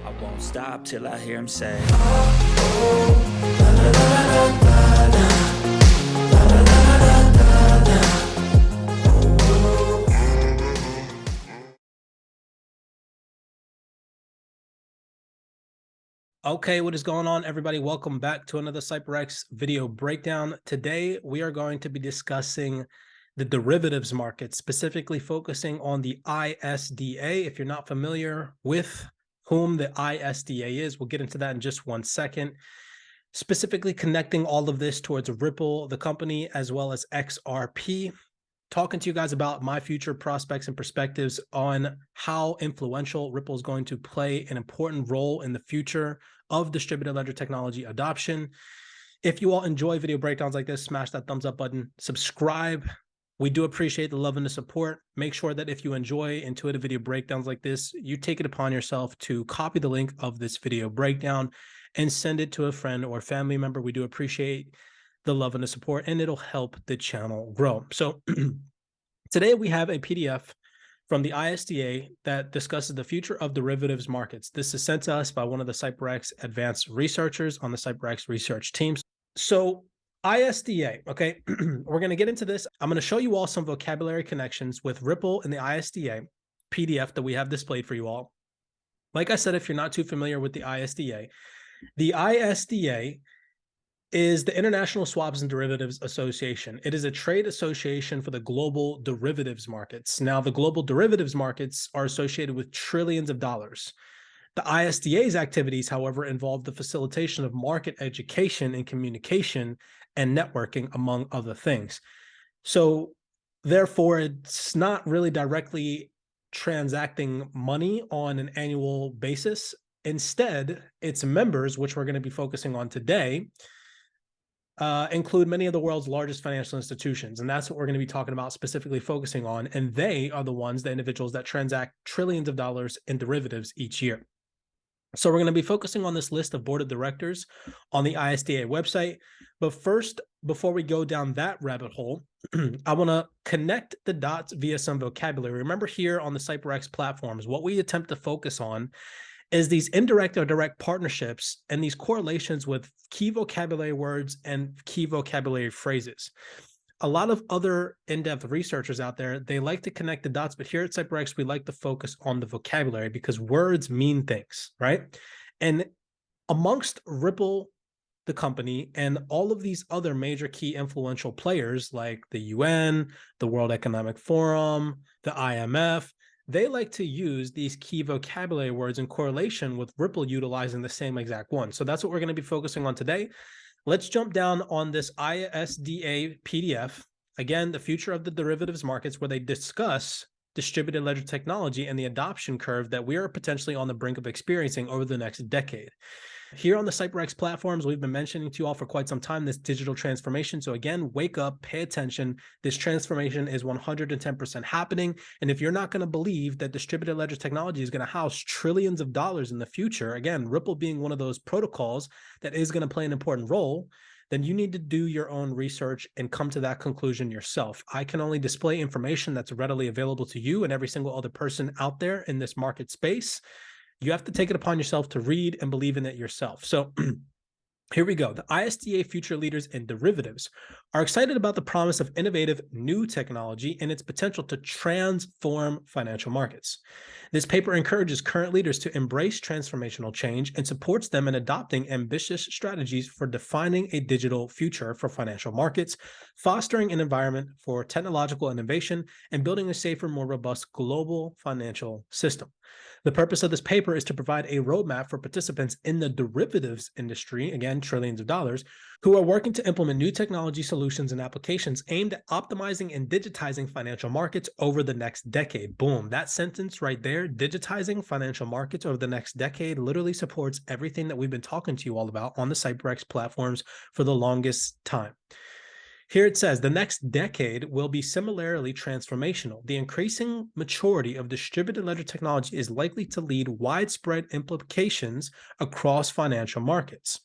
I won't stop till I hear him say, Okay, what is going on, everybody? Welcome back to another CYPRX video breakdown. Today, we are going to be discussing the derivatives market, specifically focusing on the ISDA. If you're not familiar with whom the ISDA is, we'll get into that in just 1 second. Specifically connecting all of this towards Ripple, the company, as well as XRP. Talking to you guys about my future prospects and perspectives on how influential Ripple is going to play an important role in the future of distributed ledger technology adoption. If you all enjoy video breakdowns like this, smash that thumbs up button, subscribe. We do appreciate the love and the support. Make sure that if you enjoy intuitive video breakdowns like this, you take it upon yourself to copy the link of this video breakdown and send it to a friend or family member. We do appreciate the love and the support, and it'll help the channel grow. So today we have a PDF from the ISDA that discusses the future of derivatives markets. This is sent to us by one of the CYPRX advanced researchers on the CYPRX research team. So ISDA, okay, we're going to get into this. I'm going to show you all some vocabulary connections with Ripple and the ISDA PDF that we have displayed for you all. Like I said, if you're not too familiar with the ISDA is the International Swaps and Derivatives Association. It is a trade association for the global derivatives markets. Now, the global derivatives markets are associated with trillions of dollars. The ISDA's activities, however, involve the facilitation of market education and communication and networking, among other things. So, therefore, it's not really directly transacting money on an annual basis. Instead, its members, which we're going to be focusing on today, include many of the world's largest financial institutions. And that's what we're going to be talking about, specifically focusing on. And they are the individuals that transact trillions of dollars in derivatives each year. So we're going to be focusing on this list of board of directors on the ISDA website. But first, before we go down that rabbit hole, I want to connect the dots via some vocabulary. Remember, here on the CYPRX platforms, what we attempt to focus on is these indirect or direct partnerships and these correlations with key vocabulary words and key vocabulary phrases. A lot of other in-depth researchers out there, they like to connect the dots, but here at CYPRX, we like to focus on the vocabulary because words mean things, right? And amongst Ripple, the company, and all of these other major key influential players like the UN, the World Economic Forum, the IMF, they like to use these key vocabulary words in correlation with Ripple utilizing the same exact one. So that's what we're going to be focusing on today. Let's jump down on this ISDA PDF. Again, the future of the derivatives markets, where they discuss distributed ledger technology and the adoption curve that we are potentially on the brink of experiencing over the next decade. Here on the CYPRX platforms, we've been mentioning to you all for quite some time this digital transformation. So again, wake up, pay attention. This transformation is 110% happening. And if you're not going to believe that distributed ledger technology is going to house trillions of dollars in the future, again, Ripple being one of those protocols that is going to play an important role, then you need to do your own research and come to that conclusion yourself. I can only display information that's readily available to you and every single other person out there in this market space. You have to take it upon yourself to read and believe in it yourself. So here we go. The ISDA future leaders in derivatives are excited about the promise of innovative new technology and its potential to transform financial markets. This paper encourages current leaders to embrace transformational change and supports them in adopting ambitious strategies for defining a digital future for financial markets, fostering an environment for technological innovation, and building a safer, more robust global financial system. The purpose of this paper is to provide a roadmap for participants in the derivatives industry, again, trillions of dollars, who are working to implement new technology solutions and applications aimed at optimizing and digitizing financial markets over the next decade. Boom, that sentence right there, digitizing financial markets over the next decade, literally supports everything that we've been talking to you all about on the CYPRX platforms for the longest time. Here it says, the next decade will be similarly transformational. The increasing maturity of distributed ledger technology is likely to lead widespread implications across financial markets.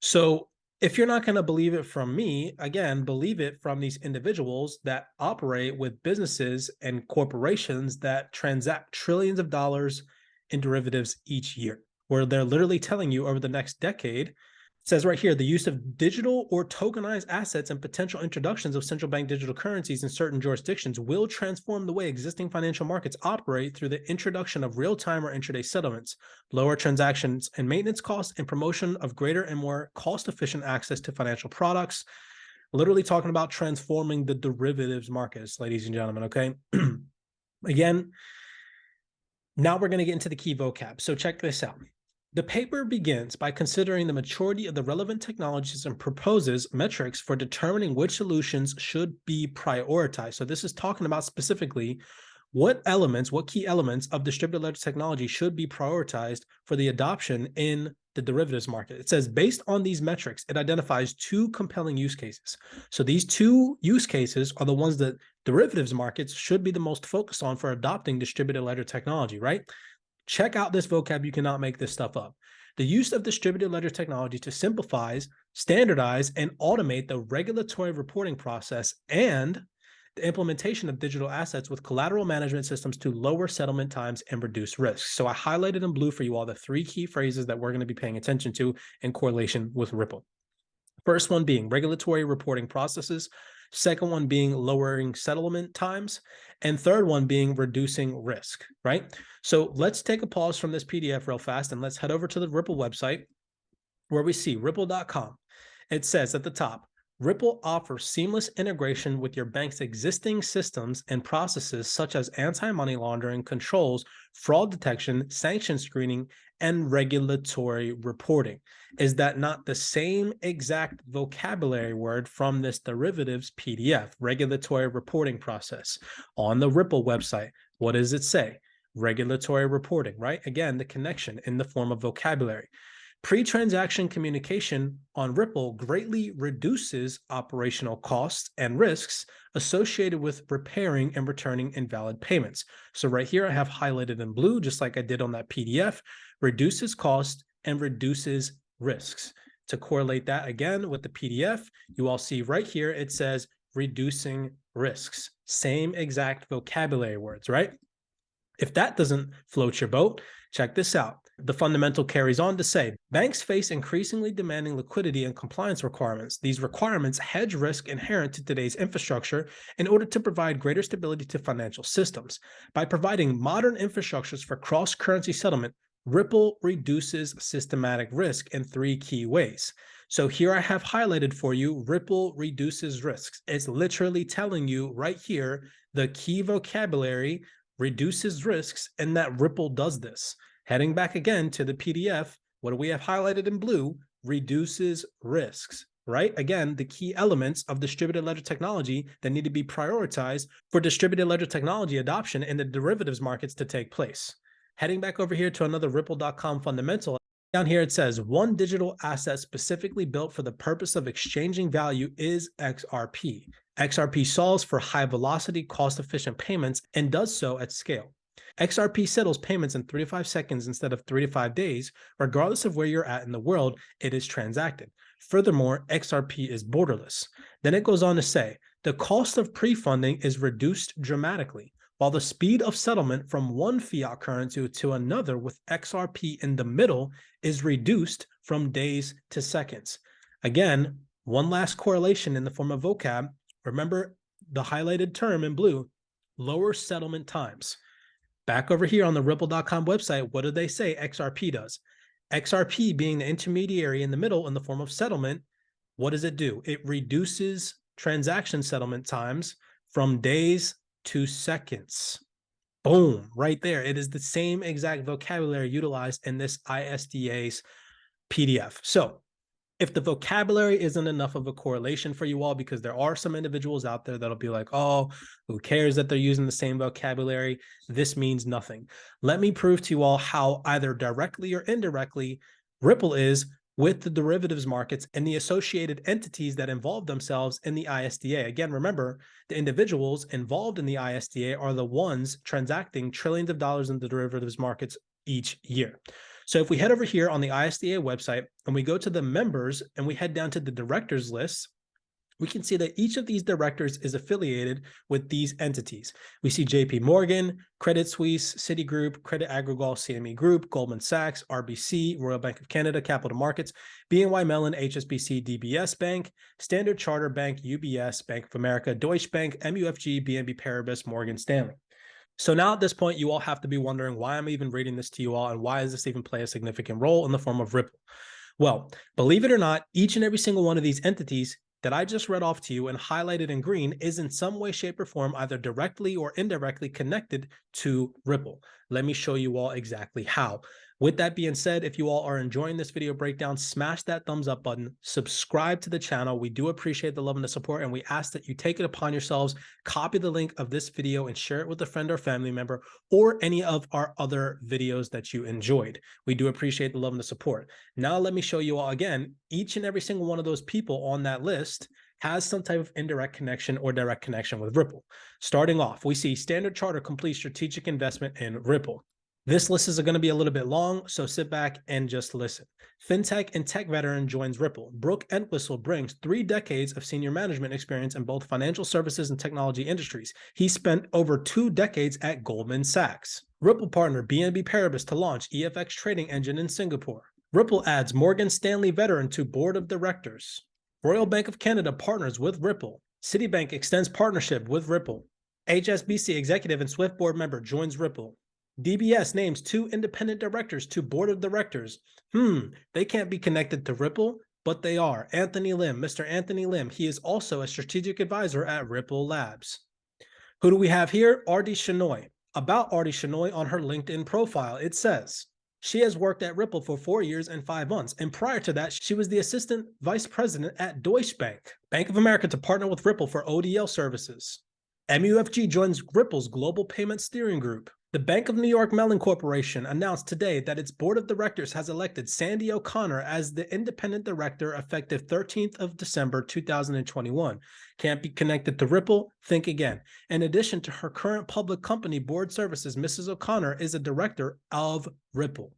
So if you're not going to believe it from me, again, believe it from these individuals that operate with businesses and corporations that transact trillions of dollars in derivatives each year, where they're literally telling you over the next decade. It says right here, the use of digital or tokenized assets and potential introductions of central bank digital currencies in certain jurisdictions will transform the way existing financial markets operate through the introduction of real-time or intraday settlements, lower transactions and maintenance costs, and promotion of greater and more cost-efficient access to financial products. Literally talking about transforming the derivatives markets, ladies and gentlemen, okay? Again, now we're going to get into the key vocab. So check this out. The paper begins by considering the maturity of the relevant technologies and proposes metrics for determining which solutions should be prioritized. So this is talking about specifically what key elements of distributed ledger technology should be prioritized for the adoption in the derivatives market. It says, based on these metrics, it identifies two compelling use cases. So these two use cases are the ones that derivatives markets should be the most focused on for adopting distributed ledger technology, right? Check out this vocab. You cannot make this stuff up. The use of distributed ledger technology to simplify, standardize, and automate the regulatory reporting process and the implementation of digital assets with collateral management systems to lower settlement times and reduce risks. So I highlighted in blue for you all the three key phrases that we're going to be paying attention to in correlation with Ripple. First one being regulatory reporting processes. Second one being lowering settlement times. And third one being reducing risk, right? So let's take a pause from this PDF real fast and let's head over to the Ripple website where we see ripple.com. It says at the top, Ripple offers seamless integration with your bank's existing systems and processes such as anti-money laundering controls, fraud detection, sanction screening, and regulatory reporting. Is that not the same exact vocabulary word from this derivatives PDF, regulatory reporting process? On the Ripple website, what does it say? Regulatory reporting, right? Again, the connection in the form of vocabulary. Pre-transaction communication on Ripple greatly reduces operational costs and risks associated with repairing and returning invalid payments. So right here, I have highlighted in blue, just like I did on that PDF, reduces cost and reduces risks. To correlate that again with the PDF, you all see right here, it says reducing risks. Same exact vocabulary words, right? If that doesn't float your boat, check this out. The fundamental carries on to say, banks face increasingly demanding liquidity and compliance requirements. These requirements hedge risk inherent to today's infrastructure in order to provide greater stability to financial systems. By providing modern infrastructures for cross-currency settlement, Ripple reduces systematic risk in three key ways. So here I have highlighted for you, Ripple reduces risks. It's literally telling you right here, the key vocabulary reduces risks, and that Ripple does this. Heading back again to the PDF, what do we have highlighted in blue? Reduces risks, right? Again, the key elements of distributed ledger technology that need to be prioritized for distributed ledger technology adoption in the derivatives markets to take place. Heading back over here to another Ripple.com fundamental, down here it says, one digital asset specifically built for the purpose of exchanging value is XRP. XRP solves for high velocity, cost-efficient payments and does so at scale. XRP settles payments in 3 to 5 seconds instead of 3 to 5 days. Regardless of where you're at in the world, it is transacted. Furthermore, XRP is borderless. Then it goes on to say, the cost of pre-funding is reduced dramatically, while the speed of settlement from one fiat currency to another with XRP in the middle is reduced from days to seconds. Again, one last correlation in the form of vocab. Remember the highlighted term in blue, lower settlement times. Back over here on the Ripple.com website, what do they say XRP does? XRP being the intermediary in the middle in the form of settlement, what does it do? It reduces transaction settlement times from days to seconds. Boom, right there. It is the same exact vocabulary utilized in this ISDA's PDF. So if the vocabulary isn't enough of a correlation for you all, because there are some individuals out there that'll be like, oh, who cares that they're using the same vocabulary? This means nothing. Let me prove to you all how either directly or indirectly Ripple is with the derivatives markets and the associated entities that involve themselves in the ISDA. Again, remember, the individuals involved in the ISDA are the ones transacting trillions of dollars in the derivatives markets each year. So if we head over here on the ISDA website and we go to the members and we head down to the directors list, we can see that each of these directors is affiliated with these entities. We see JP Morgan, Credit Suisse, Citigroup, Credit Agricole, CME Group, Goldman Sachs, RBC, Royal Bank of Canada, Capital Markets, BNY Mellon, HSBC, DBS Bank, Standard Chartered Bank, UBS, Bank of America, Deutsche Bank, MUFG, BNP Paribas, Morgan Stanley. So now at this point, you all have to be wondering why I'm even reading this to you all and why does this even play a significant role in the form of Ripple? Well, believe it or not, each and every single one of these entities that I just read off to you and highlighted in green is in some way, shape, or form either directly or indirectly connected to Ripple. Let me show you all exactly how. With that being said, if you all are enjoying this video breakdown, smash that thumbs up button, subscribe to the channel. We do appreciate the love and the support, and we ask that you take it upon yourselves, copy the link of this video and share it with a friend or family member or any of our other videos that you enjoyed. We do appreciate the love and the support. Now let me show you all again, each and every single one of those people on that list has some type of indirect connection or direct connection with Ripple. Starting off, we see Standard Chartered completes strategic investment in Ripple. This list is going to be a little bit long, so sit back and just listen. FinTech and tech veteran joins Ripple. Brooke Entwistle brings 3 decades of senior management experience in both financial services and technology industries. He spent over 2 decades at Goldman Sachs. Ripple partner BNP Paribas to launch EFX trading engine in Singapore. Ripple adds Morgan Stanley veteran to board of directors. Royal Bank of Canada partners with Ripple. Citibank extends partnership with Ripple. HSBC executive and Swift board member joins Ripple. DBS names 2 independent directors to board of directors. They can't be connected to Ripple, but they are. Anthony Lim, Mr. Anthony Lim, he is also a strategic advisor at Ripple Labs. Who do we have here? Ardi Shenoy. About Ardi Shenoy on her LinkedIn profile, it says, she has worked at Ripple for 4 years and 5 months, and prior to that, she was the assistant vice president at Deutsche Bank, Bank of America, to partner with Ripple for ODL services. MUFG joins Ripple's Global Payment Steering Group. The Bank of New York Mellon Corporation announced today that its board of directors has elected Sandy O'Connor as the independent director effective 13th of December 2021. Can't be connected to Ripple? Think again. In addition to her current public company board services, Mrs. O'Connor is a director of Ripple.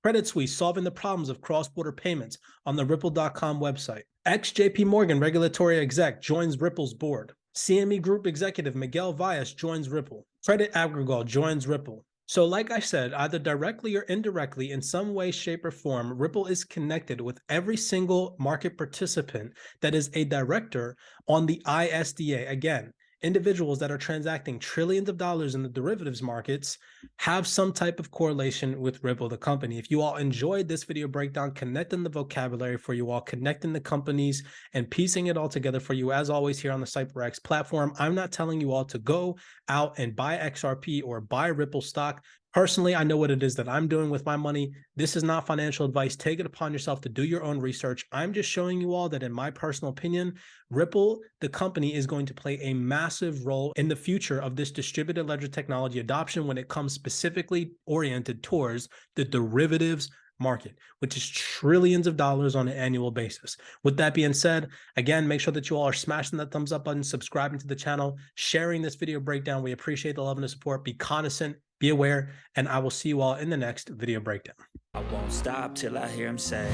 Credit Suisse solving the problems of cross-border payments on the Ripple.com website. Ex-JP Morgan regulatory exec joins Ripple's board. CME Group executive Miguel Valles joins Ripple. Credit Agricole joins Ripple. So like I said, either directly or indirectly, in some way, shape, or form, Ripple is connected with every single market participant that is a director on the ISDA. Again, individuals that are transacting trillions of dollars in the derivatives markets have some type of correlation with Ripple, the company. If you all enjoyed this video breakdown, connecting the vocabulary for you all, connecting the companies and piecing it all together for you, as always, here on the CYPRX platform, I'm not telling you all to go out and buy XRP or buy Ripple stock. Personally, I know what it is that I'm doing with my money. This is not financial advice. Take it upon yourself to do your own research. I'm just showing you all that, in my personal opinion, Ripple, the company, is going to play a massive role in the future of this distributed ledger technology adoption when it comes specifically oriented towards the derivatives market, which is trillions of dollars on an annual basis. With that being said, again, make sure that you all are smashing that thumbs up button, subscribing to the channel, sharing this video breakdown. We appreciate the love and the support. Be cognizant, be aware, and I will see you all in the next video breakdown. I won't stop till I hear him say